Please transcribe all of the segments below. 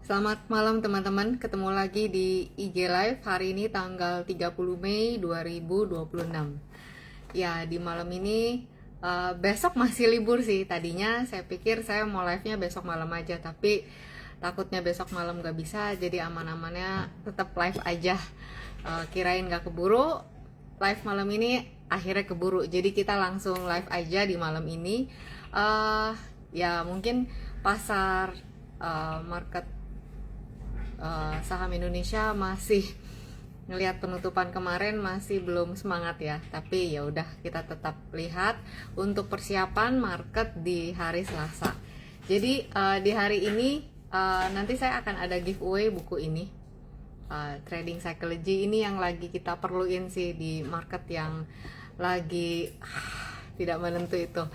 Selamat malam teman-teman, ketemu lagi di IG Live hari ini tanggal 30 Mei 2026. Ya, di malam ini besok masih libur sih. Tadinya saya pikir saya mau live-nya besok malam aja, tapi takutnya besok malam gak bisa, jadi aman-amannya tetap live aja. Kirain gak keburu, live malam ini akhirnya keburu. Jadi kita langsung live aja di malam ini. Ya mungkin pasar market saham Indonesia masih ngelihat penutupan kemarin masih belum semangat ya, tapi ya udah kita tetap lihat untuk persiapan market di hari Selasa. Jadi di hari ini nanti saya akan ada giveaway buku ini, Trading Psychology ini yang lagi kita perluin sih di market yang lagi tidak menentu itu.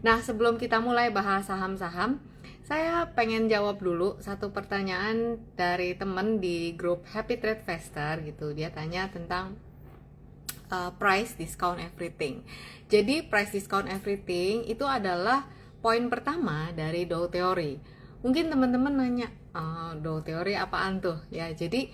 Nah, sebelum kita mulai bahas saham-saham, saya pengen jawab dulu satu pertanyaan dari temen di grup Happy Trade Faster gitu. Dia tanya tentang price discount everything. Jadi price discount everything itu adalah poin pertama dari Dow Theory. Mungkin teman-teman nanya, Dow Theory apaan tuh? Ya, jadi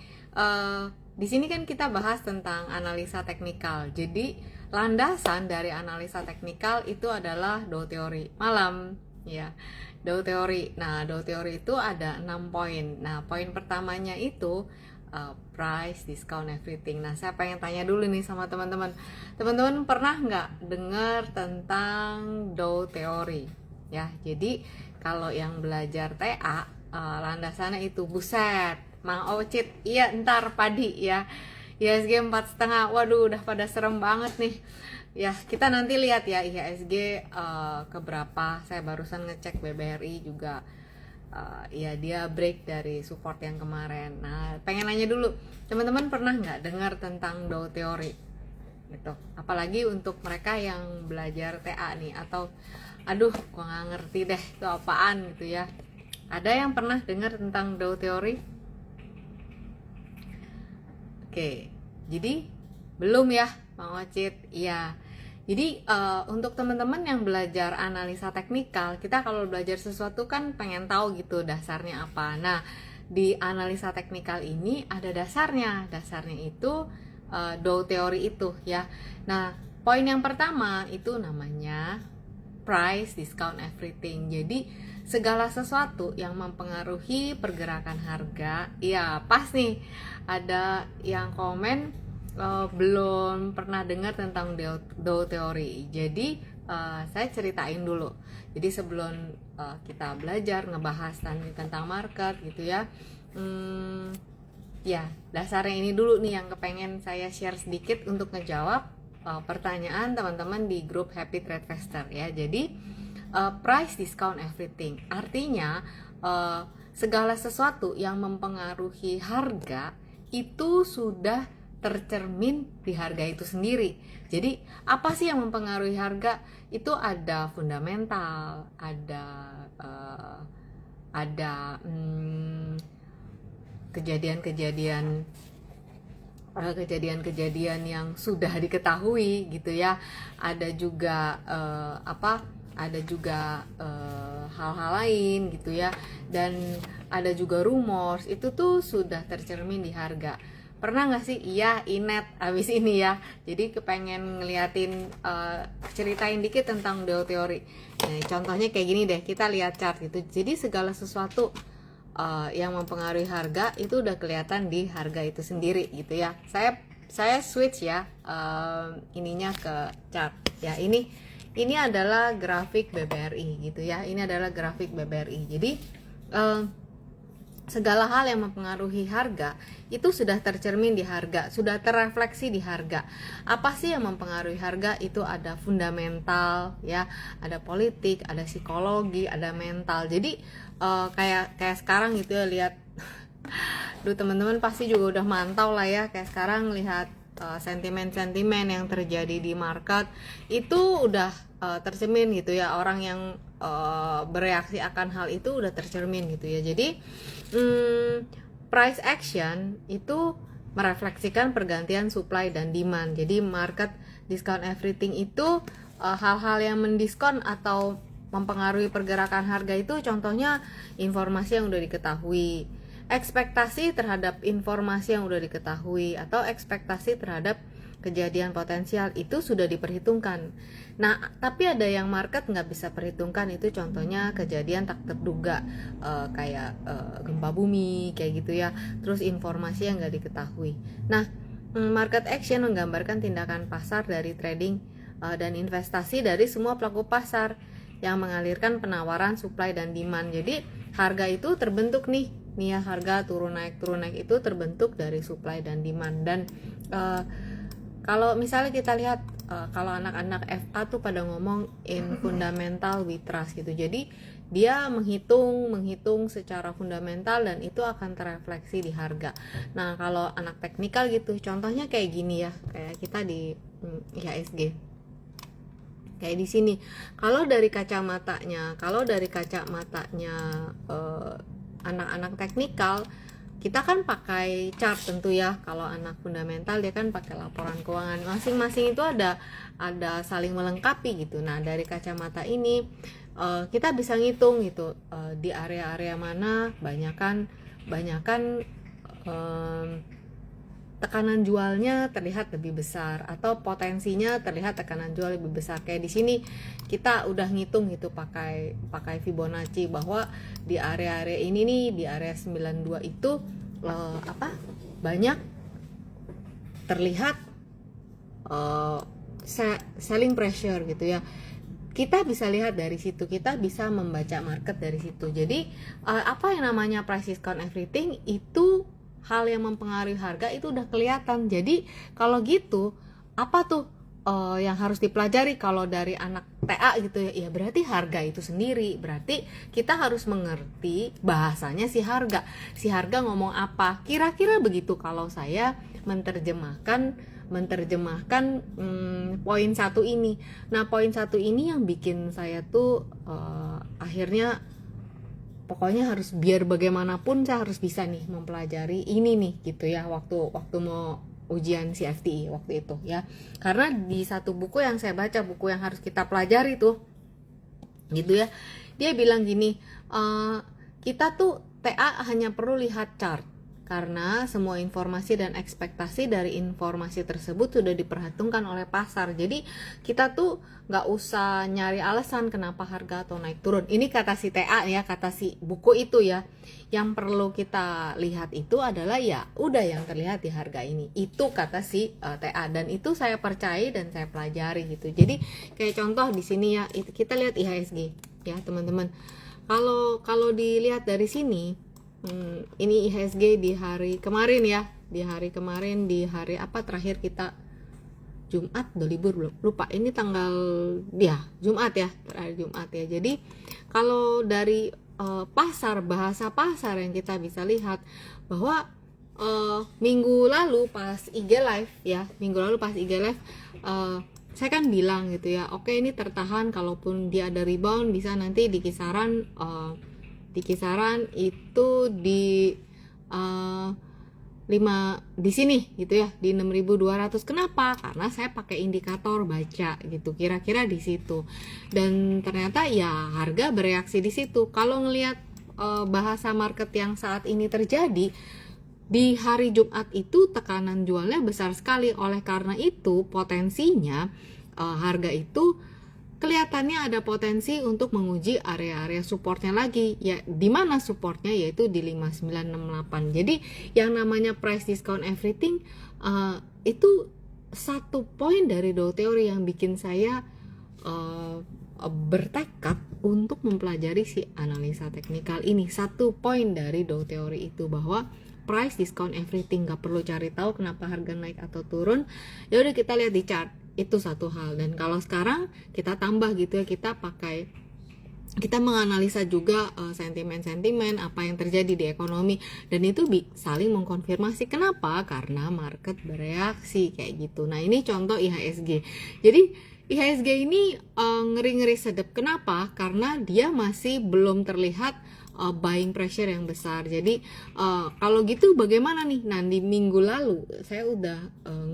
di sini kan kita bahas tentang analisa teknikal. Jadi landasan dari analisa teknikal itu adalah Dow Theory. Malam, ya. Dow Theory. Nah, Dow Theory itu ada 6 poin. Nah, poin pertamanya itu price, discount, everything. Nah, saya pengen tanya dulu nih sama teman-teman. Teman-teman pernah nggak dengar tentang Dow Theory? Ya, jadi kalau yang belajar TA, landasannya itu buset, Mang Ocit, iya ntar padi ya. IHSG 4,5, waduh udah pada serem banget nih. Ya, kita nanti lihat ya IHSG keberapa. Saya barusan ngecek BBRI juga, ya dia break dari support yang kemarin. Nah, pengen nanya dulu, teman-teman pernah nggak dengar tentang Dow Theory? Gitu. Apalagi untuk mereka yang belajar TA nih, atau aduh, gua nggak ngerti deh itu apaan gitu ya. Ada yang pernah dengar tentang Dow Theory? Oke, jadi belum ya, Bang Ocit? Iya. Jadi untuk teman-teman yang belajar analisa teknikal, kita kalau belajar sesuatu kan pengen tahu gitu dasarnya apa. Nah, di analisa teknikal ini ada dasarnya. Dasarnya itu Dow Theory itu ya. Nah, poin yang pertama itu namanya price discount everything. Jadi segala sesuatu yang mempengaruhi pergerakan harga. Ya, pas nih ada yang komen belum pernah dengar tentang Dow Theory. Jadi saya ceritain dulu. Jadi sebelum kita belajar ngebahas tentang market gitu ya, ya dasarnya ini dulu nih yang kepengen saya share sedikit untuk ngejawab pertanyaan teman-teman di grup Happy Trade Faster ya. Jadi price discount everything artinya segala sesuatu yang mempengaruhi harga itu sudah tercermin di harga itu sendiri. Jadi apa sih yang mempengaruhi harga? Itu ada fundamental, ada kejadian-kejadian yang sudah diketahui gitu ya. Ada juga hal-hal lain gitu ya, dan ada juga rumors, itu tuh sudah tercermin di harga. Pernah nggak sih? Iya, Inet abis ini ya. Jadi kepengen ngeliatin, ceritain dikit tentang Dow Theory. Nah, contohnya kayak gini deh, kita lihat chart gitu. Jadi segala sesuatu yang mempengaruhi harga itu udah kelihatan di harga itu sendiri gitu ya. Saya switch ya ininya ke chart ya. Ini adalah grafik BBRI gitu ya. Ini adalah grafik BBRI. Jadi segala hal yang mempengaruhi harga itu sudah tercermin di harga, sudah terrefleksi di harga. Apa sih yang mempengaruhi harga? Itu ada fundamental ya, ada politik, ada psikologi, ada mental. Jadi kayak sekarang gitu ya, lihat duh, teman-teman pasti juga udah mantau lah ya, kayak sekarang lihat sentimen-sentimen yang terjadi di market itu udah tercermin gitu ya. Orang yang bereaksi akan hal itu udah tercermin gitu ya. Jadi price action itu merefleksikan pergantian supply dan demand. Jadi market discount everything itu hal-hal yang mendiskon atau mempengaruhi pergerakan harga itu contohnya informasi yang udah diketahui. ekspektasi terhadap informasi yang udah diketahui atau ekspektasi terhadap kejadian potensial itu sudah diperhitungkan. Nah, tapi ada yang market nggak bisa perhitungkan, itu contohnya kejadian tak terduga, kayak gempa bumi kayak gitu ya. Terus informasi yang nggak diketahui. Nah, market action menggambarkan tindakan pasar dari trading dan investasi dari semua pelaku pasar yang mengalirkan penawaran, supply dan demand. Jadi harga itu terbentuk nih ya, harga turun naik itu terbentuk dari supply dan demand. Dan kalau misalnya kita lihat, kalau anak-anak FA tuh pada ngomong in fundamental we trust gitu. Jadi dia menghitung secara fundamental dan itu akan terefleksi di harga. Nah, kalau anak teknikal gitu, contohnya kayak gini ya, kayak kita di IHSG. Kayak di sini. Kalau dari kacamatanya anak-anak teknikal, kita kan pakai chart tentu ya. Kalau anak fundamental dia kan pakai laporan keuangan. Masing-masing itu ada saling melengkapi gitu. Nah, dari kacamata ini kita bisa ngitung gitu, di area-area mana banyakan tekanan jualnya terlihat lebih besar atau potensinya terlihat tekanan jual lebih besar. Kayak di sini kita udah ngitung gitu pakai Fibonacci bahwa di area-area ini nih, di area 92 itu banyak terlihat selling pressure gitu ya. Kita bisa lihat dari situ, kita bisa membaca market dari situ. Jadi apa yang namanya price discount everything itu hal yang mempengaruhi harga itu udah kelihatan. Jadi kalau gitu apa tuh yang harus dipelajari kalau dari anak TA gitu ya, berarti harga itu sendiri. Berarti kita harus mengerti bahasanya si harga ngomong apa. Kira-kira begitu kalau saya menerjemahkan poin satu ini. Nah, poin satu ini yang bikin saya tuh akhirnya pokoknya harus, biar bagaimanapun saya harus bisa nih mempelajari ini nih gitu ya, waktu mau ujian CFTI waktu itu ya. Karena di satu buku yang saya baca, buku yang harus kita pelajari tuh gitu ya, dia bilang gini, kita tuh TA hanya perlu lihat chart karena semua informasi dan ekspektasi dari informasi tersebut sudah diperhitungkan oleh pasar. Jadi kita tuh nggak usah nyari alasan kenapa harga atau naik turun. Ini kata si TA ya, kata si buku itu ya. Yang perlu kita lihat itu adalah ya udah yang terlihat di harga ini. Itu kata si TA, dan itu saya percaya dan saya pelajari gitu. Jadi kayak contoh di sini ya, kita lihat IHSG ya teman-teman. Kalau dilihat dari sini, ini IHSG di hari kemarin ya, di hari apa terakhir kita, Jumat, udah libur belum? Lupa, ini tanggal Jumat ya, terakhir Jumat ya. Jadi kalau dari bahasa pasar yang kita bisa lihat bahwa minggu lalu pas IG live, saya kan bilang gitu ya, oke ini tertahan, kalaupun dia ada rebound bisa nanti di kisaran itu di 5 di sini gitu ya, di 6.200. Kenapa? Karena saya pakai indikator baca gitu, kira-kira di situ. Dan ternyata ya harga bereaksi di situ. Kalau ngelihat bahasa market yang saat ini terjadi di hari Jumat itu, tekanan jualnya besar sekali. Oleh karena itu potensinya harga itu kelihatannya ada potensi untuk menguji area-area supportnya lagi ya, di mana supportnya yaitu di 5968. Jadi yang namanya price discount everything itu satu poin dari Dow Theory yang bikin saya bertekad untuk mempelajari si analisa teknikal ini. Satu poin dari Dow Theory itu bahwa price discount everything, gak perlu cari tahu kenapa harga naik atau turun, ya udah kita lihat di chart. Itu satu hal. Dan kalau sekarang kita tambah gitu ya, kita menganalisa juga sentimen apa yang terjadi di ekonomi, dan itu saling mengkonfirmasi. Kenapa? Karena market bereaksi kayak gitu. Nah, ini contoh IHSG. Jadi IHSG ini ngeri-ngeri sedap. Kenapa? Karena dia masih belum terlihat buying pressure yang besar. Jadi kalau gitu bagaimana nih? Nah, di minggu lalu saya udah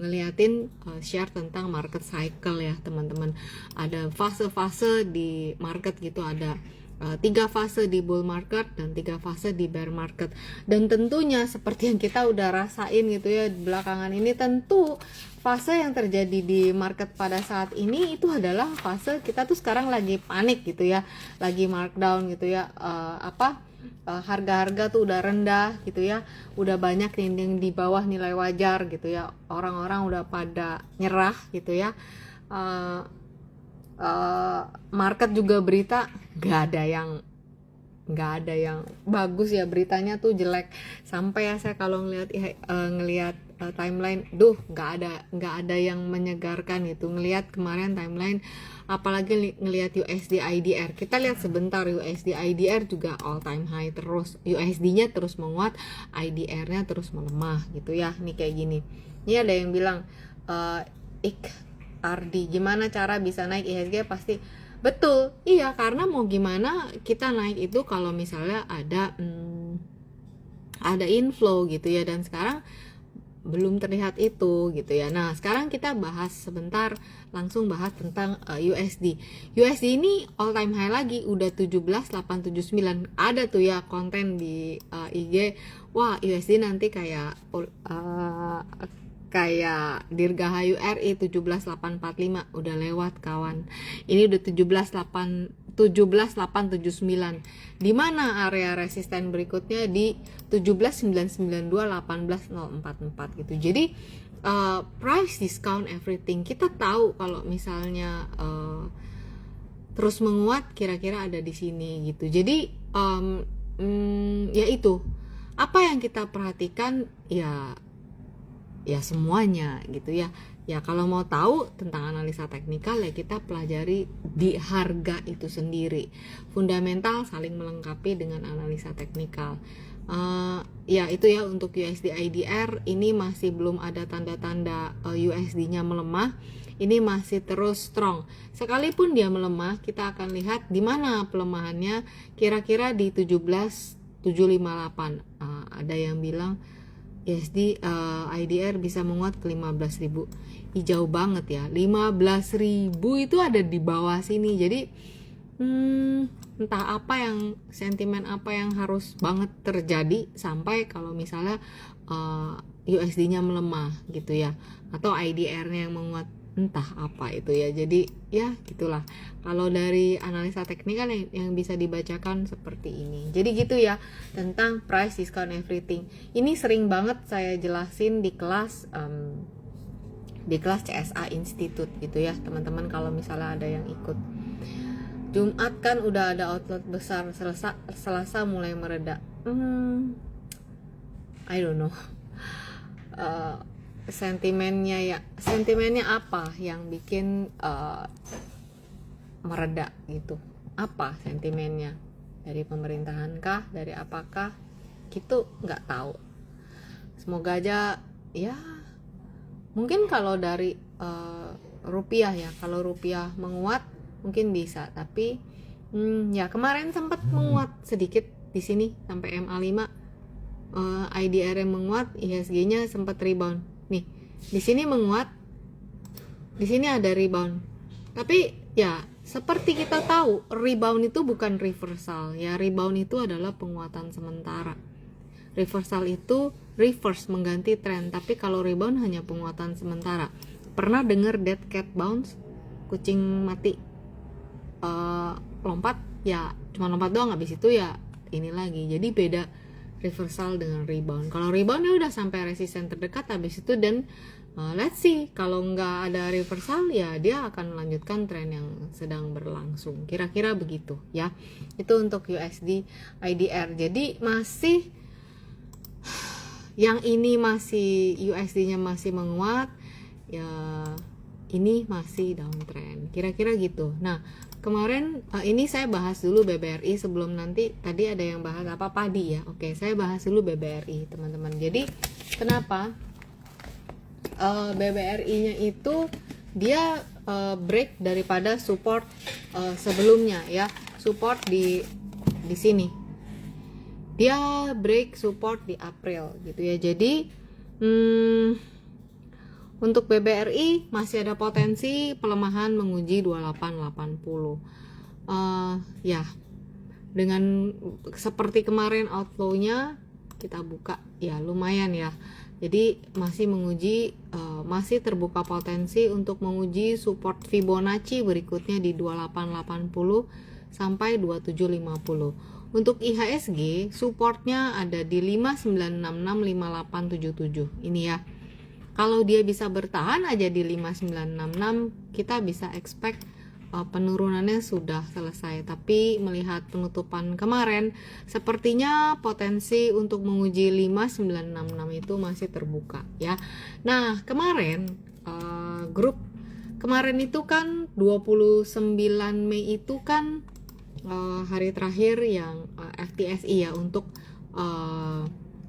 ngeliatin share tentang market cycle ya teman-teman. Ada fase-fase di market gitu, ada 3 fase di bull market dan 3 fase di bear market. Dan tentunya seperti yang kita udah rasain gitu ya belakangan ini, tentu fase yang terjadi di market pada saat ini itu adalah fase kita tuh sekarang lagi panik gitu ya, lagi markdown gitu ya, harga-harga tuh udah rendah gitu ya, udah banyak yang di bawah nilai wajar gitu ya, orang-orang udah pada nyerah gitu ya. Market juga berita nggak ada yang bagus ya, beritanya tuh jelek sampai ya saya kalau ngelihat timeline, nggak ada yang menyegarkan gitu ngelihat kemarin timeline, apalagi ngelihat USD IDR. Kita lihat sebentar, USD IDR juga all time high terus, USD-nya terus menguat, IDR-nya terus melemah gitu ya. Nih kayak gini, ini ada yang bilang Ardi, gimana cara bisa naik IHSG? Pasti betul, iya, karena mau gimana kita naik itu kalau misalnya ada inflow gitu ya, dan sekarang belum terlihat itu gitu ya. Nah sekarang kita bahas sebentar, langsung bahas tentang USD. USD ini all time high lagi, udah 17.879. Ada tuh ya konten di IG, wah USD nanti kayak Dirgahayu RI 17.845, udah lewat kawan. Ini udah 17.879. Di mana area resisten berikutnya di 17.992, 18.044 gitu. Jadi price discount everything. Kita tahu kalau misalnya terus menguat kira-kira ada di sini gitu. Jadi ya itu. Apa yang kita perhatikan ya semuanya gitu ya. Ya kalau mau tahu tentang analisa teknikal ya kita pelajari di harga itu sendiri. Fundamental saling melengkapi dengan analisa teknikal. Ya itu ya untuk USD IDR, ini masih belum ada tanda-tanda USD-nya melemah. Ini masih terus strong. Sekalipun dia melemah, kita akan lihat di mana pelemahannya, kira-kira di 17.758. Ada yang bilang USD IDR bisa menguat ke 15.000. Jauh banget ya. 15.000 itu ada di bawah sini. Jadi entah apa yang sentimen apa yang harus banget terjadi sampai kalau misalnya USD-nya melemah gitu ya, atau IDR-nya yang menguat, entah apa itu ya. Jadi ya gitulah kalau dari analisa teknikal yang bisa dibacakan seperti ini. Jadi gitu ya tentang price discount everything. Ini sering banget saya jelasin di kelas CSA Institute gitu ya teman-teman, kalau misalnya ada yang ikut. Jumat kan udah ada outlet besar, Selasa mulai mereda. I don't know. Sentimennya apa yang bikin mereda gitu? Apa sentimennya? Dari pemerintahan kah? Dari apakah? Gitu nggak tahu. Semoga aja ya. Mungkin kalau dari rupiah ya, kalau rupiah menguat mungkin bisa, tapi ya kemarin sempat menguat sedikit di sini sampai MA5, IDR yang menguat, IHSG-nya sempat rebound. Nih, di sini menguat, di sini ada rebound. Tapi ya seperti kita tahu, rebound itu bukan reversal ya. Rebound itu adalah penguatan sementara. Reversal itu reverse, mengganti tren, tapi kalau rebound hanya penguatan sementara. Pernah dengar dead cat bounce? Kucing mati lompat, ya cuma lompat doang, habis itu ya ini lagi. Jadi beda reversal dengan rebound. Kalau rebound ya udah sampai resisten terdekat habis itu, dan let's see, kalau nggak ada reversal ya dia akan melanjutkan tren yang sedang berlangsung. Kira-kira begitu ya. Itu untuk USD IDR. Jadi masih yang ini masih USD-nya masih menguat ya, ini masih downtrend. Kira-kira gitu. Nah, kemarin ini saya bahas dulu BBRI sebelum nanti tadi ada yang bahas apa padi ya. Oke, saya bahas dulu BBRI teman-teman. Jadi kenapa BBRI-nya itu dia break daripada support sebelumnya ya. Support di sini. Dia break support di April gitu ya. Jadi untuk BBRI masih ada potensi pelemahan menguji 2880. Ya, dengan seperti kemarin outflow-nya kita buka ya lumayan ya. Jadi masih menguji masih terbuka potensi untuk menguji support Fibonacci berikutnya di 2880 sampai 2750. Untuk IHSG supportnya ada di 59665877 ini ya. Kalau dia bisa bertahan aja di 5966, kita bisa expect penurunannya sudah selesai. Tapi melihat penutupan kemarin, sepertinya potensi untuk menguji 5966 itu masih terbuka ya. Nah, kemarin grup kemarin itu kan 29 Mei itu kan hari terakhir yang FTSE ya untuk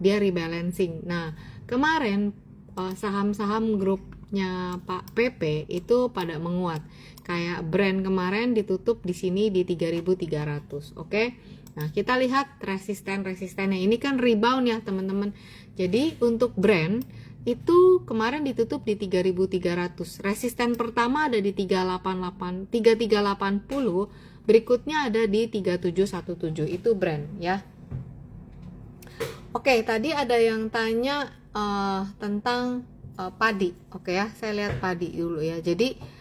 dia rebalancing. Nah, kemarin saham-saham grupnya Pak PP itu pada menguat. Kayak brand kemarin ditutup di sini di 3.300. Oke. Nah, kita lihat resistennya. Ini kan rebound ya, teman-teman. Jadi, untuk brand itu kemarin ditutup di 3.300. Resisten pertama ada di 3380, berikutnya ada di 3717. Itu brand ya. Oke, tadi ada yang tanya tentang padi. Oke ya, saya lihat padi dulu ya. Jadi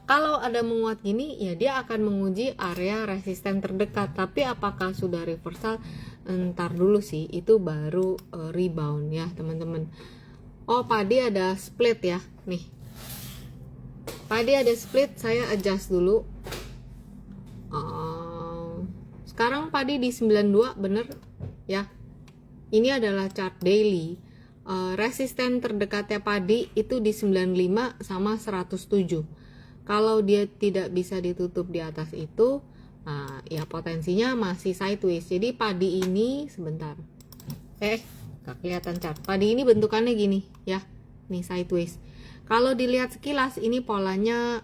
kalau ada menguat gini ya dia akan menguji area resisten terdekat. Tapi apakah sudah reversal? Ntar dulu sih, itu baru rebound ya teman-teman. Oh, padi ada split ya. Nih, padi ada split, saya adjust dulu. Sekarang padi di 92, bener ya. Ini adalah chart daily. Resisten terdekatnya padi itu di 95 sama 107. Kalau dia tidak bisa ditutup di atas itu, ya potensinya masih sideways. Jadi padi ini sebentar. Gak kelihatan chart. Padi ini bentukannya gini ya. Nih sideways. Kalau dilihat sekilas ini polanya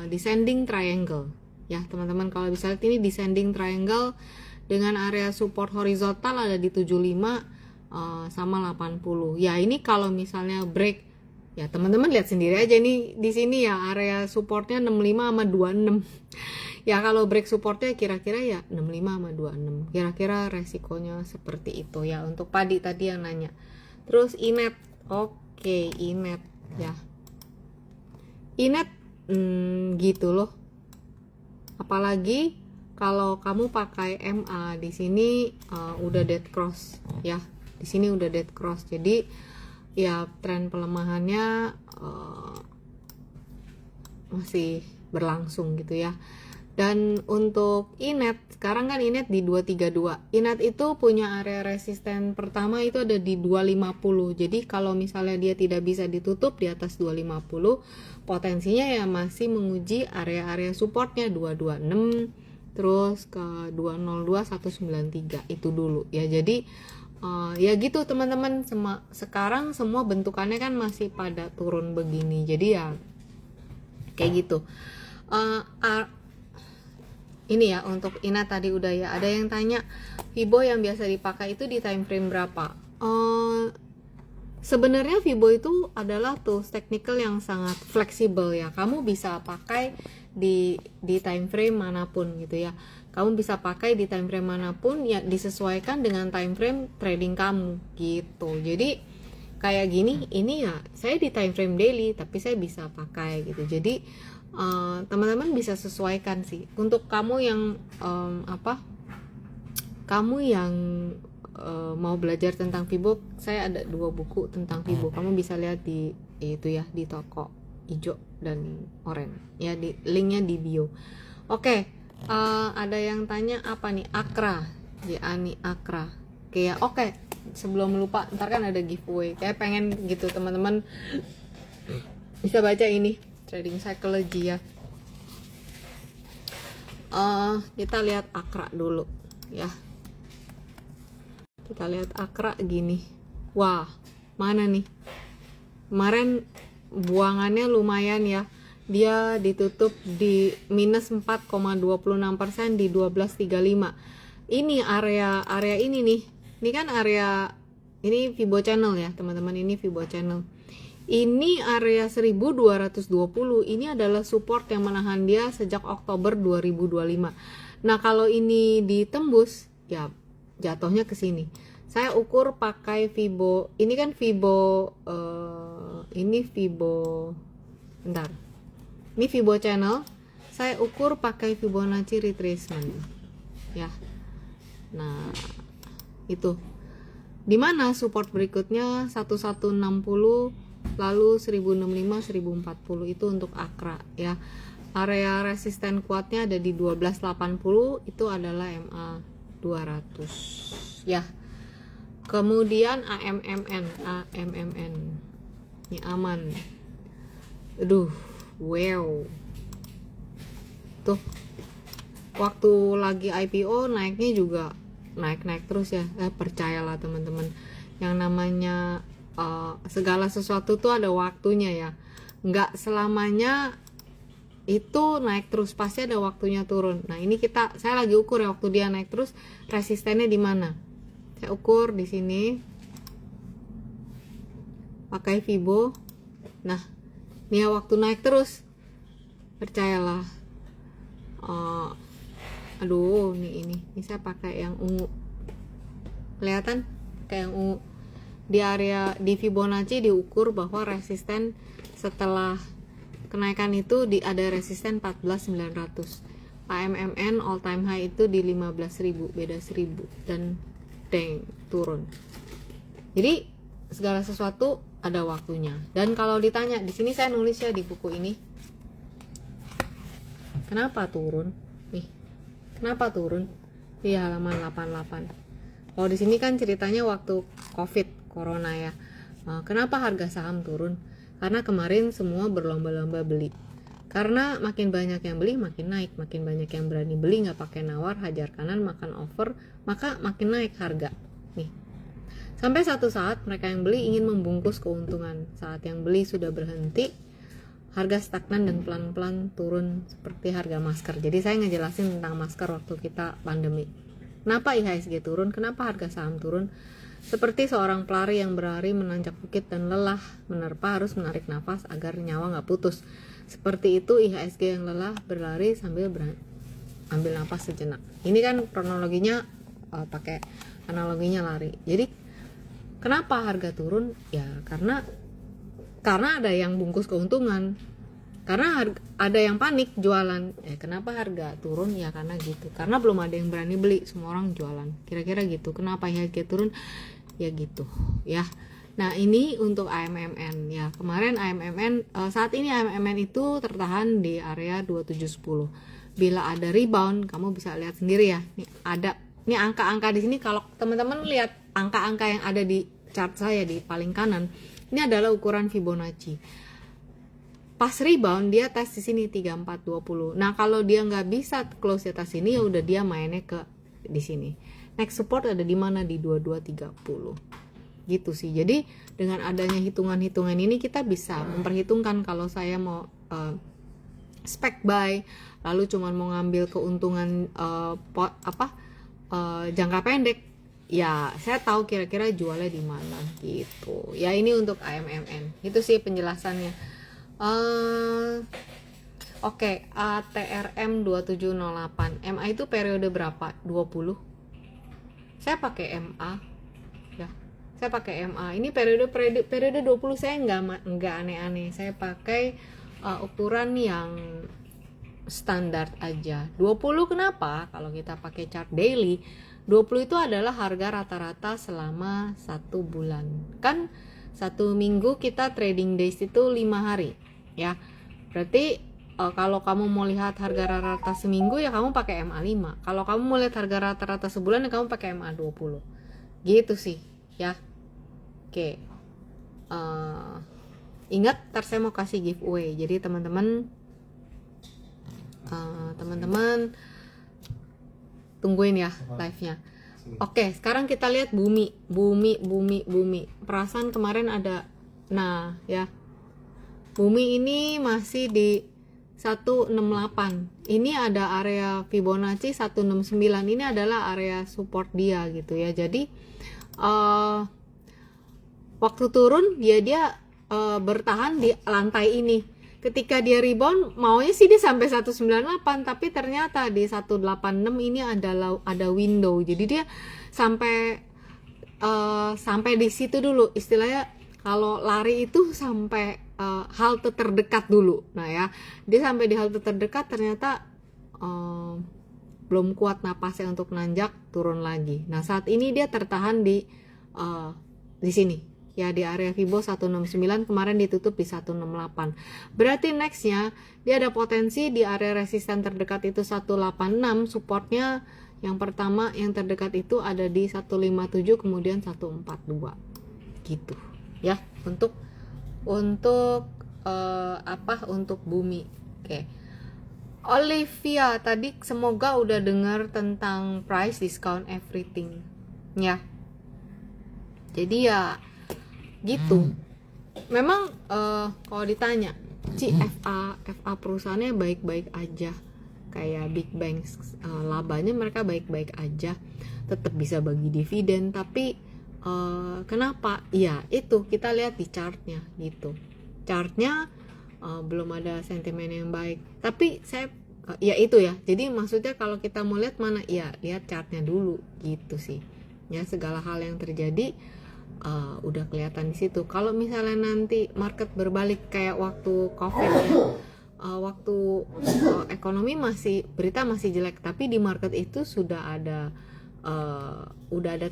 descending triangle. Ya, teman-teman kalau bisa lihat ini descending triangle dengan area support horizontal ada di 75 sama 80. Ya, ini kalau misalnya break ya teman-teman lihat sendiri aja nih di sini ya area supportnya 65 sama 26. Ya kalau break supportnya kira-kira ya 65 sama 26. Kira-kira resikonya seperti itu ya untuk padi tadi yang nanya. Terus Inet. Oke, Inet ya. Inet gitu loh. Apalagi kalau kamu pakai MA di sini udah dead cross ya. Di sini udah dead cross. Jadi ya tren pelemahannya masih berlangsung gitu ya. Dan untuk Inet, sekarang kan Inet di 232. Inet itu punya area resisten pertama itu ada di 250. Jadi kalau misalnya dia tidak bisa ditutup di atas 250, potensinya ya masih menguji area-area supportnya 226 terus ke 202 193 itu dulu ya. Jadi ya gitu teman-teman, sekarang semua bentukannya kan masih pada turun begini. Jadi ya kayak gitu. Ini ya untuk Ina tadi udah ya. Ada yang tanya Fibo yang biasa dipakai itu di time frame berapa? Sebenarnya Fibo itu adalah tools technical yang sangat fleksibel ya. Kamu bisa pakai di time frame manapun gitu ya. Kamu bisa pakai di time frame manapun ya, disesuaikan dengan time frame trading kamu gitu. Jadi kayak gini, ini ya saya di time frame daily tapi saya bisa pakai gitu. Jadi teman-teman bisa sesuaikan sih. Untuk kamu yang kamu yang mau belajar tentang Fibo, saya ada 2 buku tentang Fibo. Kamu bisa lihat di itu ya, di toko hijau dan oranye ya, di linknya di bio. Oke, ada yang tanya apa nih, Akra ya, Ani Akra. Oke ya, oke. Sebelum lupa, ntar kan ada giveaway. Kayak pengen gitu teman-teman bisa baca ini trading psychology ya. Kita lihat Akra dulu ya. Kita lihat Akra gini. Wah, mana nih? Kemarin buangannya lumayan ya. Dia ditutup di minus 4,26% di 1235. Ini area ini nih. Ini kan area, ini Fibo channel ya teman-teman, ini Fibo channel. Ini area 1220. Ini adalah support yang menahan dia sejak Oktober 2025. Nah kalau ini ditembus ya jatuhnya ke sini. Saya ukur pakai Fibo, ini kan Fibo, ini Fibo, bentar, ini Fibo channel. Saya ukur pakai Fibonacci retracement ya. Nah itu dimana support berikutnya 1160, lalu 1065, 1040 itu untuk akra ya. Area resisten kuatnya ada di 1280, itu adalah MA 200 ya. Kemudian AMMN ini aman. Aduh, wow. Tuh. Waktu lagi IPO naiknya juga naik terus ya. Percayalah teman-teman. Yang namanya segala sesuatu tuh ada waktunya ya. Nggak selamanya itu naik terus, pasti ada waktunya turun. Nah ini saya lagi ukur ya, waktu dia naik terus resistennya di mana. Saya ukur di sini pakai Fibo. Nah ini ya, waktu naik terus, percayalah. Aduh ini saya pakai yang ungu, kelihatan kayak yang ungu. Di area di Fibonacci diukur bahwa resisten setelah kenaikan itu ada resisten 14.900. AMMN all time high itu di 15.000, beda 1.000 dan deng turun. Jadi segala sesuatu ada waktunya. Dan kalau ditanya, di sini saya nulis ya di buku ini. Kenapa turun? Nih. Kenapa turun? Di halaman 88. Kalau di sini kan ceritanya waktu Covid, corona ya. Kenapa harga saham turun? Karena kemarin semua berlomba-lomba beli. Karena makin banyak yang beli makin naik, makin banyak yang berani beli nggak pakai nawar, hajar kanan, makan over, maka makin naik harga. Nih. Sampai satu saat mereka yang beli ingin membungkus keuntungan. Saat yang beli sudah berhenti, harga stagnan dan pelan-pelan turun seperti harga masker. Jadi saya ngejelasin tentang masker waktu kita pandemi. Kenapa IHSG turun? Kenapa harga saham turun? Seperti seorang pelari yang berlari menanjak bukit dan lelah menerpa harus menarik nafas agar nyawa nggak putus. Seperti itu IHSG yang lelah berlari sambil ambil nafas sejenak. Ini kan kronologinya pakai analoginya lari. Jadi kenapa harga turun? Ya karena ada yang bungkus keuntungan. Karena ada yang panik jualan. Kenapa harga turun? Ya karena gitu. Karena belum ada yang berani beli, semua orang jualan. Kira-kira gitu. Kenapa IHSG turun? Ya gitu ya. Nah ini untuk AMMN ya. Kemarin AMMN, saat ini AMMN itu tertahan di area 2710. Bila ada rebound, kamu bisa lihat sendiri ya. Ini angka-angka di sini. Kalau teman-teman lihat angka-angka yang ada di chart saya di paling kanan, ini adalah ukuran Fibonacci. Pas rebound dia tes di sini 3420. Nah kalau dia nggak bisa close di atas ini, ya udah dia mainnya ke di sini. Next support ada di mana? Di 2230. Gitu sih. Jadi dengan adanya hitungan-hitungan ini kita bisa memperhitungkan kalau saya mau spec buy, lalu cuman mau ngambil keuntungan jangka pendek, ya saya tahu kira-kira jualnya di mana gitu. Ya ini untuk AMMN. Itu sih penjelasannya. Oke, ATRM 2708. MA itu periode berapa? 20. Saya pakai MA. Ya. Saya pakai MA. Ini periode 20 saya enggak aneh-aneh. Saya pakai ukuran yang standar aja. 20 kenapa? Kalau kita pakai chart daily, 20 itu adalah harga rata-rata selama 1 bulan. Kan 1 minggu kita trading days itu 5 hari. Ya. Berarti kalau kamu mau lihat harga rata-rata seminggu ya kamu pakai MA5. Kalau kamu mau lihat harga rata-rata sebulan ya kamu pakai MA20. Gitu sih, ya. Oke. Ingat, ntar saya mau kasih giveaway. Jadi teman-teman tungguin ya live-nya. Oke, sekarang kita lihat bumi. Perasaan kemarin ada, nah ya. Bumi ini masih di 168. Ini ada area Fibonacci 169. Ini adalah area support dia gitu ya. Jadi waktu turun dia bertahan di lantai ini. ketika dia rebound maunya sih dia sampai 198, tapi ternyata di 186 ini ada window, jadi dia sampai di situ dulu. Istilahnya kalau lari itu sampai halte terdekat dulu. Nah ya, dia sampai di halte terdekat ternyata belum kuat napasnya untuk nanjak, turun lagi. Nah saat ini dia tertahan di sini ya, di area Fibo 169, kemarin ditutup di 168. Berarti nextnya dia ada potensi di area resisten terdekat itu 186, supportnya yang pertama yang terdekat itu ada di 157, kemudian 142 gitu ya, untuk untuk bumi. Oke. Olivia tadi semoga udah dengar tentang price discount everything ya. Jadi ya gitu. Memang kalau ditanya FA perusahaannya baik-baik aja, kayak Big Bang, labanya mereka baik-baik aja, tetap bisa bagi dividen. Tapi kenapa? Ya itu kita lihat di chartnya gitu. Chartnya belum ada sentimen yang baik. Tapi saya ya itu ya. Jadi maksudnya kalau kita mau lihat mana, ya lihat chartnya dulu gitu sih. Ya segala hal yang terjadi udah kelihatan di situ. Kalau misalnya nanti market berbalik kayak waktu COVID ya, waktu ekonomi berita masih jelek, tapi di market itu sudah ada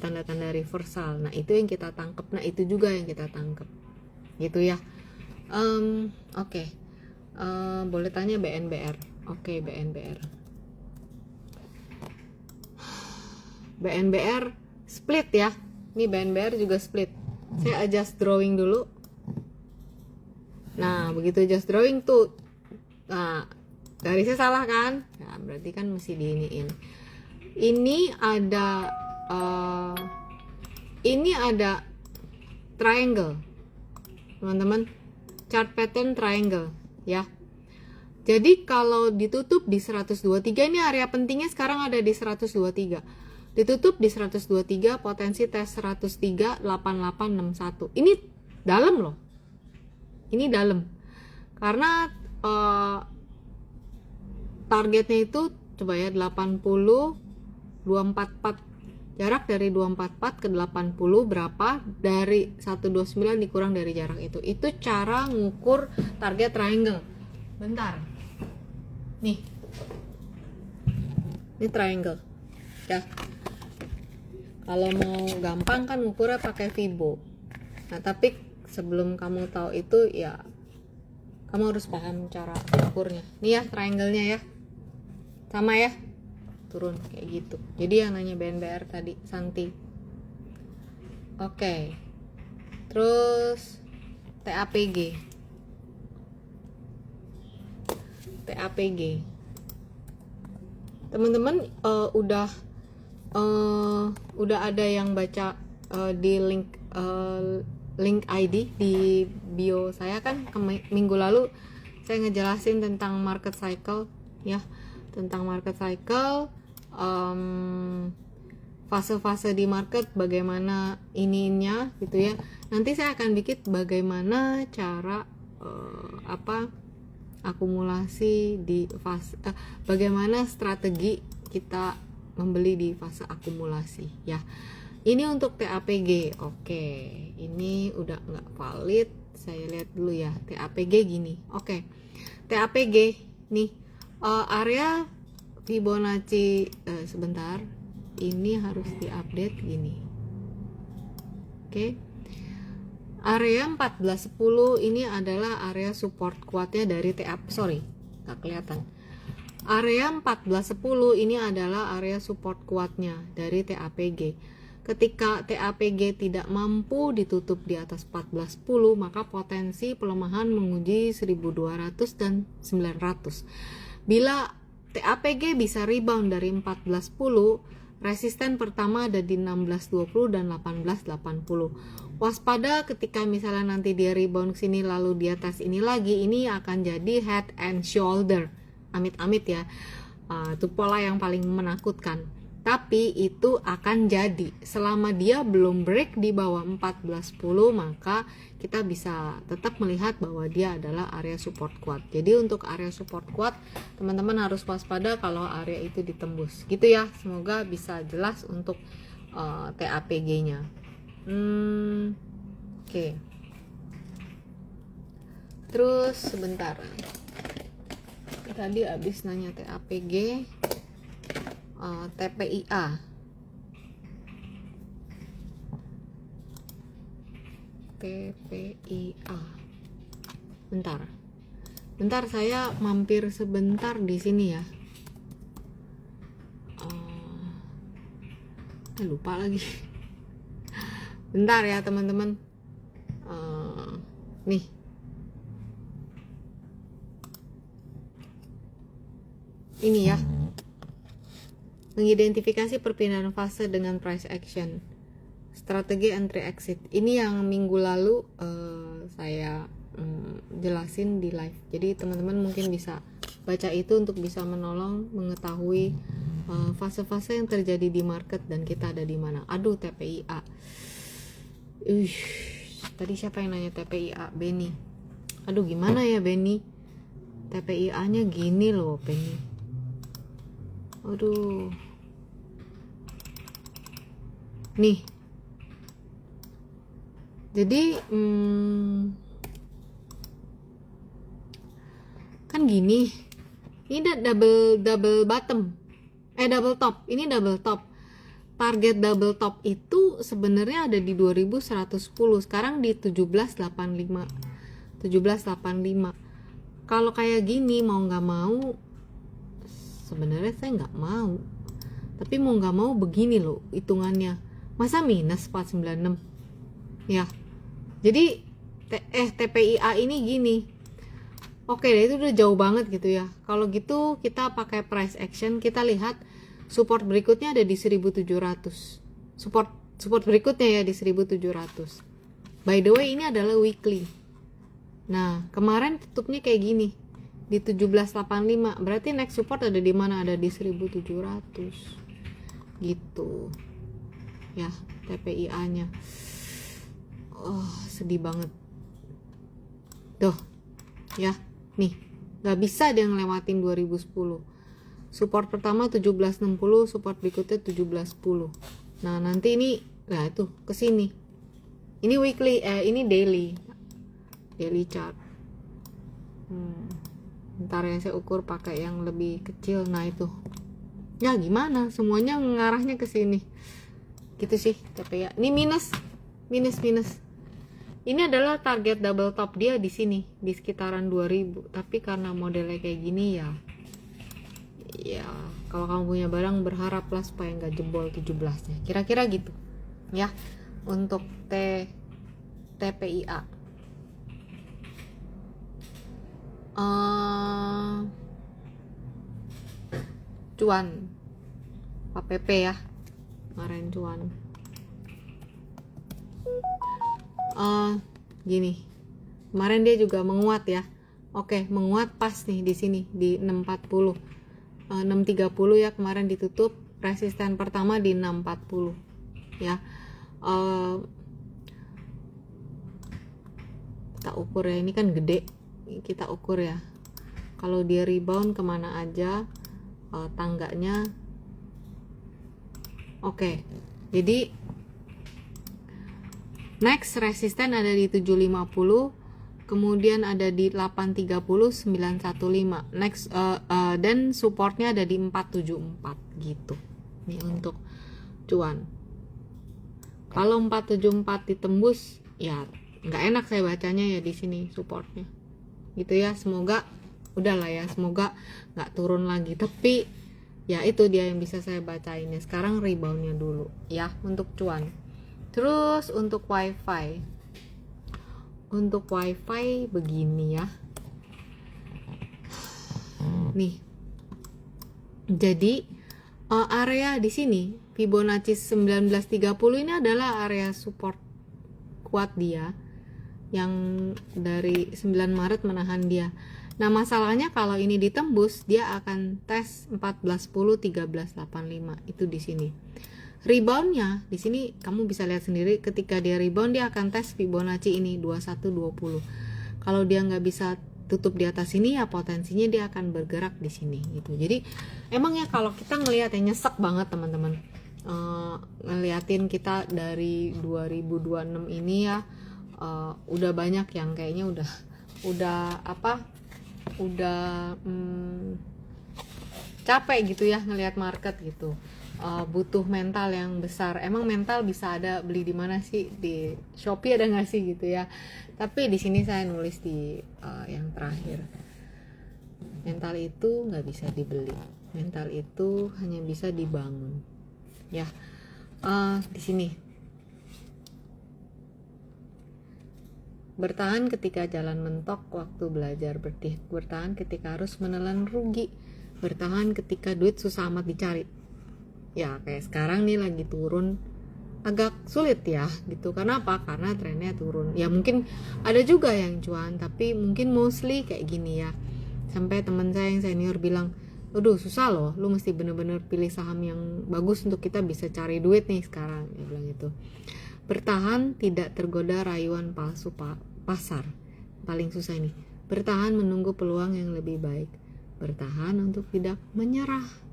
tanda-tanda reversal. Nah itu yang kita tangkap. Nah itu juga yang kita tangkap gitu ya. Oke. Boleh tanya BNBR. Oke, BNBR split ya. Ini BNBR juga split. Saya adjust drawing dulu. Nah begitu adjust drawing tuh, nah garisnya salah kan? Nah berarti kan mesti diiniin. Ini ada triangle, teman-teman, chart pattern triangle ya. Jadi kalau ditutup di 123, ini area pentingnya sekarang ada di 123. Ditutup di 123, potensi tes 103, 8861. Ini dalam loh. Ini dalam. Karena targetnya itu coba ya 80 244. Jarak dari 244 ke 80 berapa? Dari 129 dikurang dari jarak itu. Itu cara ngukur target triangle. Bentar. Nih. Ini triangle. Ya. Kalau mau gampang kan ngukurnya pakai Fibo. Nah, tapi sebelum kamu tahu itu ya kamu harus paham cara ukurnya. Nih ya triangle-nya ya. Sama ya. Turun kayak gitu. Jadi yang nanya BNBR tadi Santi. Oke. Terus TAPG. Teman-teman udah ada yang baca di link ID di bio saya kan. Minggu lalu saya ngejelasin tentang market cycle ya, tentang market cycle, fase-fase di market, bagaimana ininya gitu ya. Nanti saya akan bikin bagaimana cara akumulasi di fase, bagaimana strategi kita membeli di fase akumulasi ya. Ini untuk TAPG. Oke, ini udah nggak valid. Saya lihat dulu ya TAPG gini. Oke, TAPG nih area Fibonacci sebentar. Ini harus diupdate gini. Oke. Area 1410 ini adalah area support kuatnya dari nggak kelihatan. Area 1410 ini adalah area support kuatnya dari TAPG. Ketika TAPG tidak mampu ditutup di atas 1410, maka potensi pelemahan menguji 1200 dan 900. Bila TAPG bisa rebound dari 1410, resisten pertama ada di 1620 dan 1880. Waspada ketika misalnya nanti dia rebound sini lalu di atas ini lagi, ini akan jadi head and shoulder. Amit-amit ya. Itu pola yang paling menakutkan. tapi itu akan jadi selama dia belum break di bawah 1410, maka kita bisa tetap melihat bahwa dia adalah area support kuat. Jadi untuk area support kuat, teman-teman harus waspada kalau area itu ditembus gitu ya. Semoga bisa jelas untuk TAPG-nya. Oke. Terus sebentar, tadi habis nanya TAPG, TPIA. TPIA. Bentar saya mampir sebentar di sini ya. Lupa lagi. Bentar ya teman-teman. Nih. Ini ya. Mengidentifikasi perpindahan fase dengan price action, strategi entry exit. Ini yang minggu lalu saya jelasin di live. Jadi teman-teman mungkin bisa baca itu untuk bisa menolong mengetahui fase-fase yang terjadi di market dan kita ada di mana. Aduh, TPIA. Tadi siapa yang nanya TPIA? Benny. Aduh, gimana ya Benny? TPIA-nya gini loh, Benny. Aduh. Nih. Jadi kan gini. Ini double bottom. Double top. Ini double top. Target double top itu sebenarnya ada di 2110. Sekarang di 1785. 1785. Kalau kayak gini mau nggak mau, sebenarnya saya nggak mau, tapi mau nggak mau begini loh hitungannya, masa minus 496 ya. Jadi TPIA ini gini, oke deh, itu udah jauh banget gitu ya. Kalau gitu kita pakai price action, kita lihat support berikutnya ada di 1700, support berikutnya ya di 1700. By the way, ini adalah weekly. Nah kemarin tutupnya kayak gini di 1785, berarti next support ada di mana? Ada di 1700 gitu ya. TPIA nya sedih banget tuh ya. Nih gak bisa dia ngelewatin 2010. Support pertama 1760, support berikutnya 1710. Nah nanti ini, nah itu kesini. Ini weekly, ini daily chart. Ntar ya saya ukur pakai yang lebih kecil. Nah itu ya gimana, semuanya ngarahnya ke sini gitu sih. Capek ya. Ini minus. Ini adalah target double top dia di sini di sekitaran 2000. Tapi karena modelnya kayak gini ya kalau kamu punya barang berharaplah supaya nggak jebol 17-nya. Kira-kira gitu ya untuk TPIA. Cuan APP ya, kemarin cuan gini, kemarin dia juga menguat ya. Oke, menguat pas nih di sini di 640, 630 ya, kemarin ditutup resisten pertama di 640 ya. Kita ukur ya, ini kan gede, kita ukur ya. Kalau dia rebound kemana aja tangganya. Oke, jadi next resisten ada di 750, kemudian ada di 830, 915. Next dan supportnya ada di 474 gitu. Ini untuk cuan. Kalau 474 ditembus ya nggak enak saya bacanya ya di sini supportnya gitu ya. Semoga udahlah ya, semoga nggak turun lagi, tapi ya itu dia yang bisa saya bacain ya. Sekarang reboundnya dulu ya untuk cuan. Terus untuk wifi begini ya nih. Jadi area di sini Fibonacci 1930 ini adalah area support kuat dia yang dari 9 Maret menahan dia. Nah, masalahnya kalau ini ditembus, dia akan tes 1410 1385 itu di sini. Reboundnya di sini kamu bisa lihat sendiri, ketika dia rebound dia akan tes Fibonacci ini 2120. Kalau dia nggak bisa tutup di atas ini, ya potensinya dia akan bergerak di sini gitu. Jadi emang ya kalau kita ngelihat yang nyesek banget teman-teman, ngeliatin kita dari 2026 ini ya, udah banyak yang kayaknya udah capek gitu ya ngelihat market gitu. Butuh mental yang besar. Emang mental bisa ada beli di mana sih? Di Shopee ada nggak sih gitu ya? Tapi di sini saya nulis di yang terakhir, mental itu nggak bisa dibeli, mental itu hanya bisa dibangun. Ya, di sini bertahan ketika jalan mentok waktu belajar, bertahan ketika harus menelan rugi, bertahan ketika duit susah amat dicari. Ya kayak sekarang nih lagi turun, agak sulit ya gitu. Karena apa? Karena trennya turun. Ya mungkin ada juga yang cuan, tapi mungkin mostly kayak gini ya. Sampai teman saya yang senior bilang, aduh susah loh, lu mesti bener-bener pilih saham yang bagus untuk kita bisa cari duit nih sekarang. Dia bilang gitu. Bertahan tidak tergoda rayuan palsu pasar. Paling susah ini, bertahan menunggu peluang yang lebih baik, bertahan untuk tidak menyerah,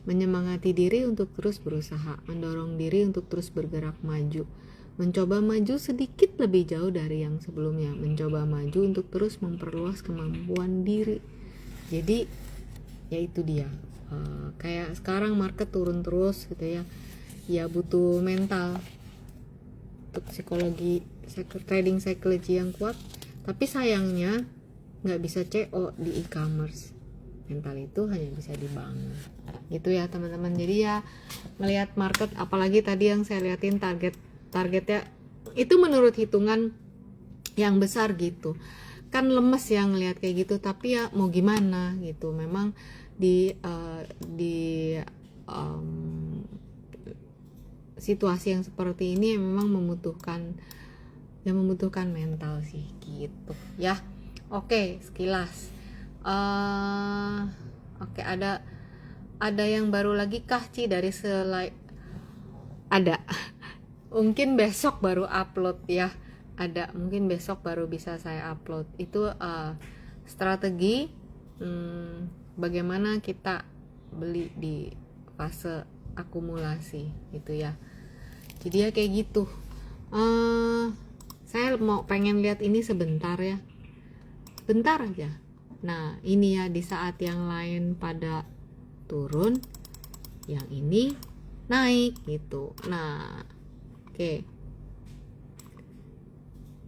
menyemangati diri untuk terus berusaha, mendorong diri untuk terus bergerak maju, mencoba maju sedikit lebih jauh dari yang sebelumnya, mencoba maju untuk terus memperluas kemampuan diri. Jadi ya itu dia, kayak sekarang market turun terus gitu ya, ya butuh mental untuk psikologi, trading psychology yang kuat. Tapi sayangnya nggak bisa CO di e-commerce. Mental itu hanya bisa dibangun gitu ya teman-teman. Jadi ya melihat market, apalagi tadi yang saya liatin targetnya itu menurut hitungan yang besar gitu kan, lemes ya ngelihat kayak gitu. Tapi ya mau gimana gitu, memang di situasi yang seperti ini memang membutuhkan mental sih gitu ya. Oke, sekilas. Oke, ada yang baru lagi kah Ci dari slide? Ada. Mungkin besok baru upload ya. Ada, mungkin besok baru bisa saya upload. Itu strategi bagaimana kita beli di fase akumulasi gitu ya. Jadi ya kayak gitu. Saya pengen lihat ini sebentar ya. Bentar aja. Nah ini ya, di saat yang lain pada turun, yang ini naik gitu. Nah oke,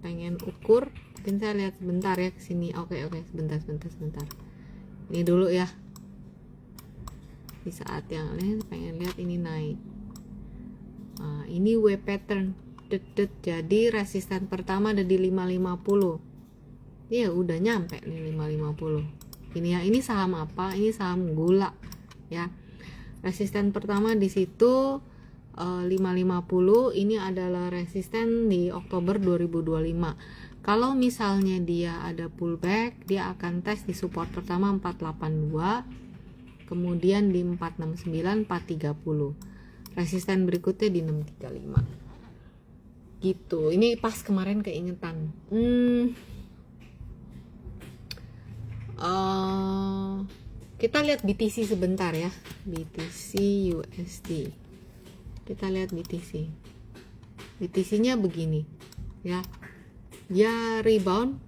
pengen ukur, mungkin saya lihat sebentar ya kesini. Oke, sebentar. Ini dulu ya. Di saat yang lain pengen lihat ini naik. Ini W pattern. Jadi resisten pertama ada di 550. Ya udah nyampe nih 550. Ini ya, ini saham apa? Ini saham gula ya. Resisten pertama di situ 550. Ini adalah resisten di Oktober 2025. Kalau misalnya dia ada pullback, dia akan tes di support pertama 482, kemudian di 469, 430. Resisten berikutnya di 635. Gitu. Ini pas kemarin keingetan. Kita lihat BTC sebentar ya. BTC USD. Kita lihat BTC. BTC-nya begini ya. Dia rebound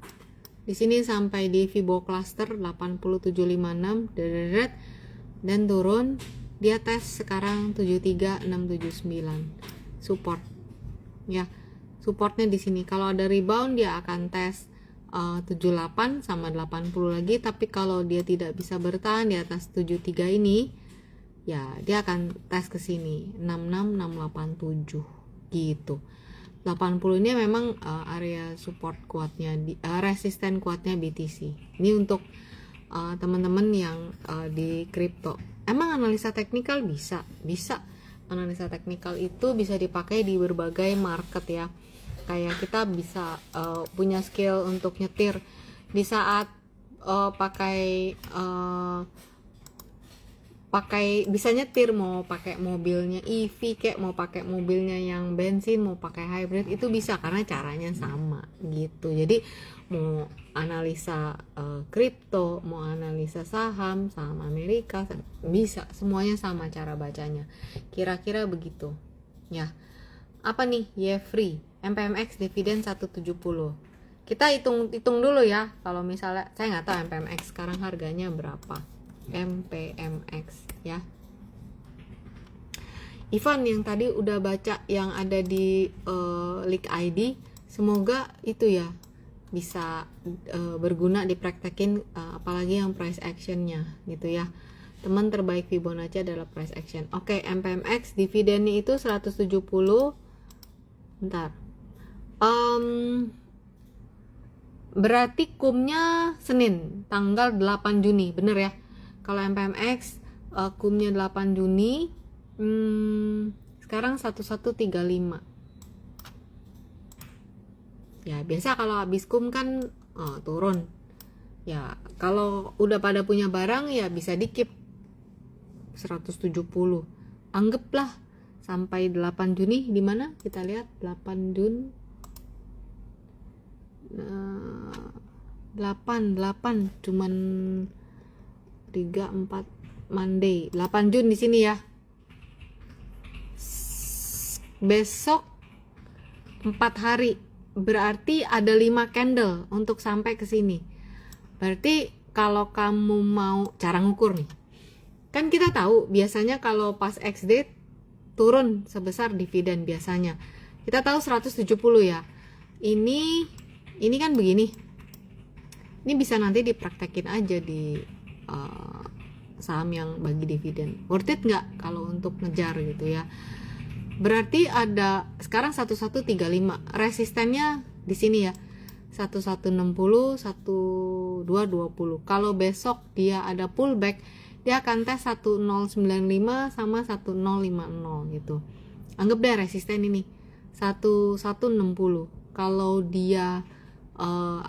di sini sampai di Fibo cluster 8756 dan turun. Dia tes sekarang 73679 support ya. Supportnya di sini. Kalau ada rebound dia akan tes 78 sama 80 lagi. Tapi kalau dia tidak bisa bertahan di atas 73 ini, ya dia akan tes ke sini 66687 gitu. 80 ini memang area support kuatnya, resisten kuatnya BTC. Ini untuk teman-teman yang di crypto. Emang analisa teknikal bisa. Analisa teknikal itu bisa dipakai di berbagai market ya. Kayak kita bisa punya skill untuk nyetir Di saat pakai bisa nyetir, mau pakai mobilnya EV kayak mau pakai mobilnya yang bensin, mau pakai hybrid, itu bisa karena caranya sama gitu. Jadi mau analisa kripto, mau analisa saham Amerika, bisa, semuanya sama cara bacanya. Kira-kira begitu ya. Apa nih? Yefree MPMX dividen 170. Kita hitung dulu ya. Kalau misalnya saya nggak tahu MPMX sekarang harganya berapa. MPMX ya. Ivan yang tadi udah baca yang ada di Leak ID, semoga itu ya bisa berguna dipraktekin, apalagi yang price actionnya gitu ya. Teman terbaik Fibonacci adalah price action. Oke, MPMX dividennya itu 170. Bentar. Berarti kumnya Senin tanggal 8 Juni, bener ya? Kalau MPMX kumnya 8 Juni, sekarang 1135. Ya biasa kalau habis kum kan turun. Ya kalau udah pada punya barang ya bisa dikip 170. Anggaplah sampai 8 Juni di mana? Kita lihat 8 Juni. 8 cuman 3 4 Monday 8 Jun di sini ya. Besok 4 hari, berarti ada 5 candle untuk sampai ke sini. Berarti kalau kamu mau cara ngukur nih, kan kita tahu biasanya kalau pas X date turun sebesar dividen biasanya. Kita tahu 170 ya. Ini kan begini. Ini bisa nanti dipraktekin aja di saham yang bagi dividen. Worth it nggak kalau untuk ngejar gitu ya. Berarti ada sekarang 1135. Resistennya di sini ya. 1160, 1220. Kalau besok dia ada pullback, dia akan tes 1095 sama 1050 gitu. Anggap deh resisten ini 1160. Kalau dia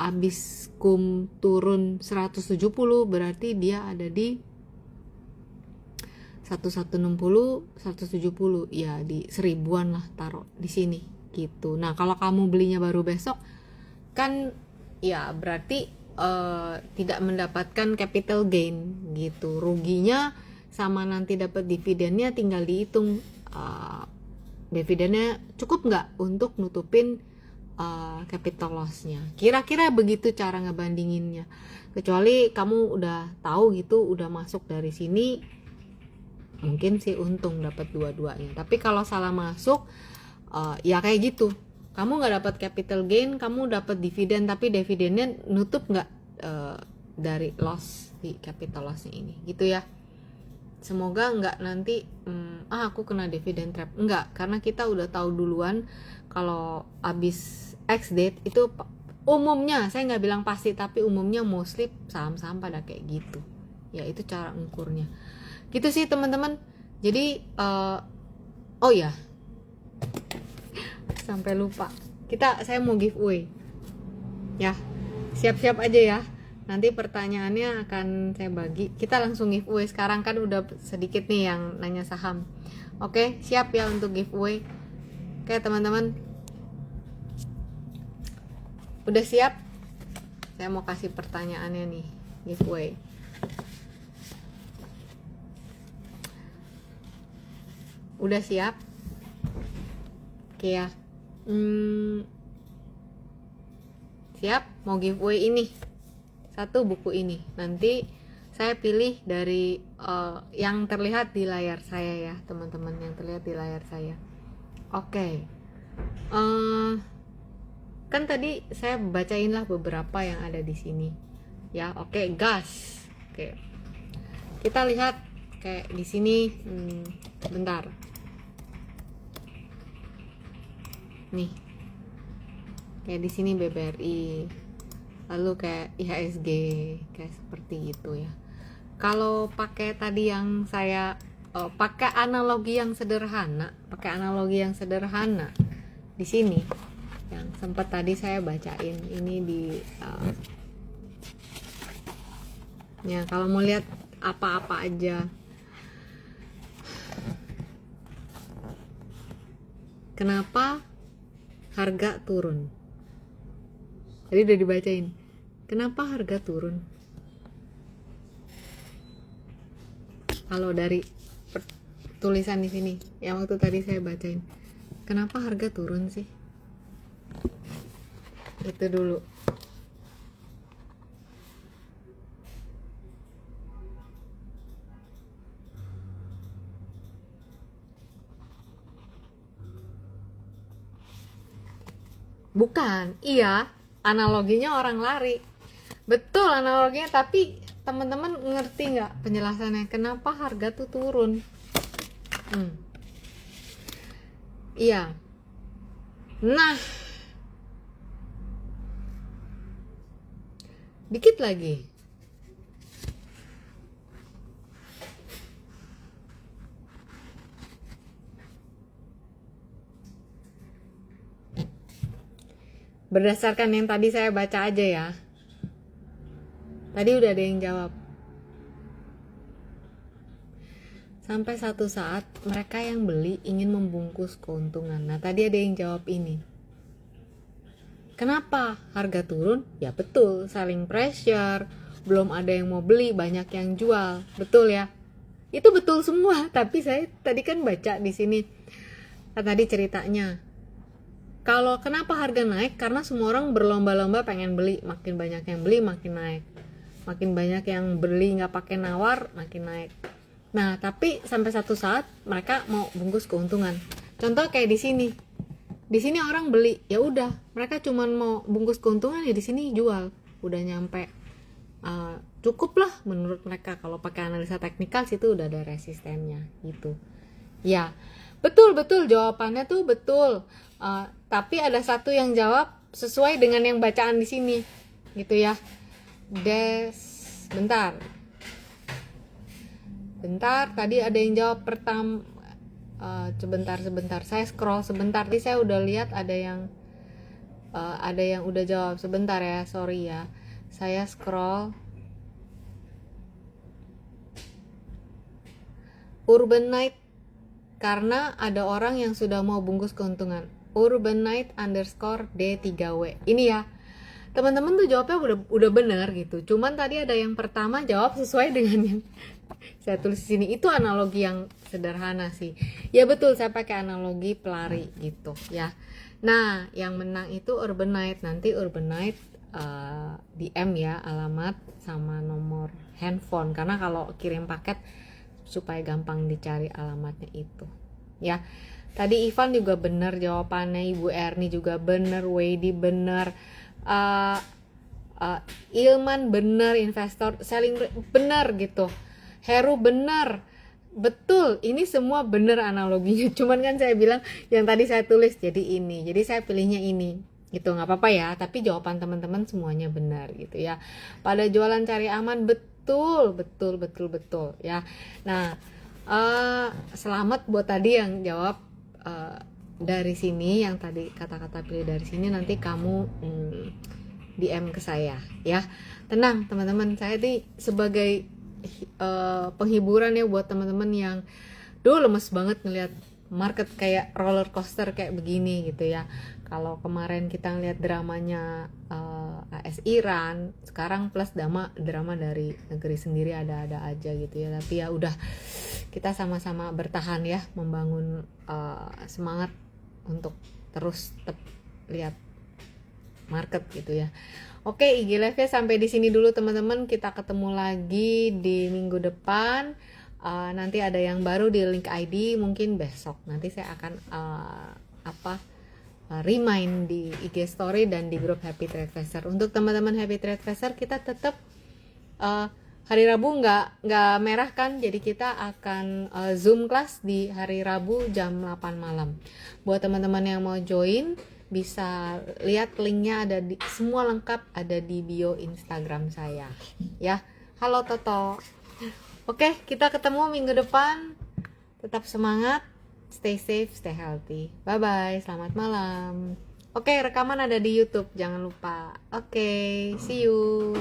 abis kum turun 170, berarti dia ada di 1160, 170 ya, di 1000-an lah taruh di sini gitu. Nah kalau kamu belinya baru besok kan ya berarti tidak mendapatkan capital gain gitu. Ruginya sama nanti dapat dividennya tinggal dihitung, dividennya cukup nggak untuk nutupin capital loss-nya. Kira-kira begitu cara ngebandinginnya. Kecuali kamu udah tahu gitu, udah masuk dari sini, mungkin sih untung dapat dua-duanya. Tapi kalau salah masuk, ya kayak gitu. Kamu nggak dapat capital gain, kamu dapat dividen, tapi dividennya nutup nggak dari loss di capital loss-nya ini, gitu ya. Semoga nggak nanti aku kena dividen trap. Enggak, karena kita udah tahu duluan kalau abis X date itu umumnya, saya nggak bilang pasti, tapi umumnya mostly saham-saham pada kayak gitu ya. Itu cara ngukurnya gitu sih teman-teman. Jadi oh ya, sampai lupa, saya mau giveaway ya, siap-siap aja ya. Nanti pertanyaannya akan saya bagi. Kita langsung giveaway sekarang, kan udah sedikit nih yang nanya saham. Oke, siap ya untuk giveaway. Oke teman-teman, udah siap? Saya mau kasih pertanyaannya nih, giveaway. Udah siap? Oke ya. Siap? Mau giveaway ini, satu buku ini. Nanti saya pilih dari yang terlihat di layar saya ya teman-teman, yang terlihat di layar saya. Oke. Kan tadi saya bacain lah beberapa yang ada di sini ya. Oke, gas. Oke, kita lihat kayak di sini. Bentar nih, kayak di sini BBRI, lalu kayak IHSG, kayak seperti itu ya. Kalau pakai tadi yang saya pakai analogi yang sederhana, di sini yang sempat tadi saya bacain ini di Ya, kalau mau lihat apa-apa aja. Kenapa harga turun? Tadi udah dibacain. Kenapa harga turun? Kalau dari tulisan di sini, yang waktu tadi saya bacain, kenapa harga turun sih? Itu dulu. Bukan, iya, analoginya orang lari. Betul analoginya, tapi teman-teman ngerti nggak penjelasannya? Kenapa harga tuh turun? Iya. Nah, dikit lagi. Berdasarkan yang tadi saya baca aja ya. Tadi udah ada yang jawab. Sampai satu saat mereka yang beli ingin membungkus keuntungan. Nah, tadi ada yang jawab ini. Kenapa harga turun? Ya betul, selling pressure, belum ada yang mau beli, banyak yang jual. Betul ya? Itu betul semua, tapi saya tadi kan baca di sini. Tadi ceritanya. Kalau kenapa harga naik? Karena semua orang berlomba-lomba pengen beli, makin banyak yang beli makin naik. Makin banyak yang beli nggak pakai nawar, makin naik. Nah, tapi sampai satu saat mereka mau bungkus keuntungan. Contoh kayak di sini. Di sini orang beli, ya udah, mereka cuman mau bungkus keuntungan, ya di sini jual. Udah nyampe cukup lah menurut mereka. Kalau pakai analisa teknikal situ udah ada resistennya gitu. Ya, betul jawabannya tuh betul. Tapi ada satu yang jawab sesuai dengan yang bacaan di sini, gitu ya. Bentar. Tadi ada yang jawab pertama. Sebentar. Saya scroll sebentar. Tadi saya udah lihat ada yang udah jawab. Sebentar ya, sorry ya. Saya scroll. Urban Night, karena ada orang yang sudah mau bungkus keuntungan. Urban Night _ D3W. Ini ya, teman-teman tuh jawabnya udah benar gitu. Cuman tadi ada yang pertama jawab sesuai dengan yang saya tulis di sini. Itu analogi yang sederhana sih. Ya betul, saya pakai analogi pelari gitu ya. Nah, yang menang itu Urban Night. Nanti Urban Night DM ya, alamat sama nomor handphone, karena kalau kirim paket supaya gampang dicari alamatnya itu ya. Tadi Ivan juga bener jawabannya, Ibu Erni juga bener, Weidi bener, Ilman bener, investor selling bener gitu, Heru bener, betul, ini semua bener analoginya. Cuman kan saya bilang yang tadi saya tulis jadi ini, jadi saya pilihnya ini gitu, nggak apa-apa ya, tapi jawaban teman-teman semuanya benar gitu ya. Pada jualan cari aman, betul ya. Nah, selamat buat tadi yang jawab dari sini, yang tadi kata-kata pilih dari sini. Nanti kamu DM ke saya ya. Tenang teman-teman, saya ini sebagai penghiburan ya buat teman-teman yang lemes banget ngelihat market kayak roller coaster kayak begini gitu ya. Kalau kemarin kita ngeliat dramanya AS Iran, sekarang plus drama dari negeri sendiri ada aja gitu ya. Tapi ya udah, kita sama-sama bertahan ya, membangun semangat untuk terus lihat market gitu ya. Oke, IG Live-nya sampai di sini dulu teman-teman. Kita ketemu lagi di minggu depan. Nanti ada yang baru di link ID mungkin besok. Nanti saya akan remind di IG Story dan di grup Happy Trade Tracer. Untuk teman-teman Happy Trade Tracer, kita tetap hari Rabu nggak merah kan, jadi kita akan Zoom kelas di hari Rabu jam 8 malam. Buat teman-teman yang mau join, bisa lihat linknya, ada di semua lengkap ada di bio Instagram saya ya. Halo Toto. Oke, kita ketemu minggu depan. Tetap semangat, stay safe, stay healthy. Bye bye, selamat malam. Oke, rekaman ada di YouTube, jangan lupa. Oke, see you.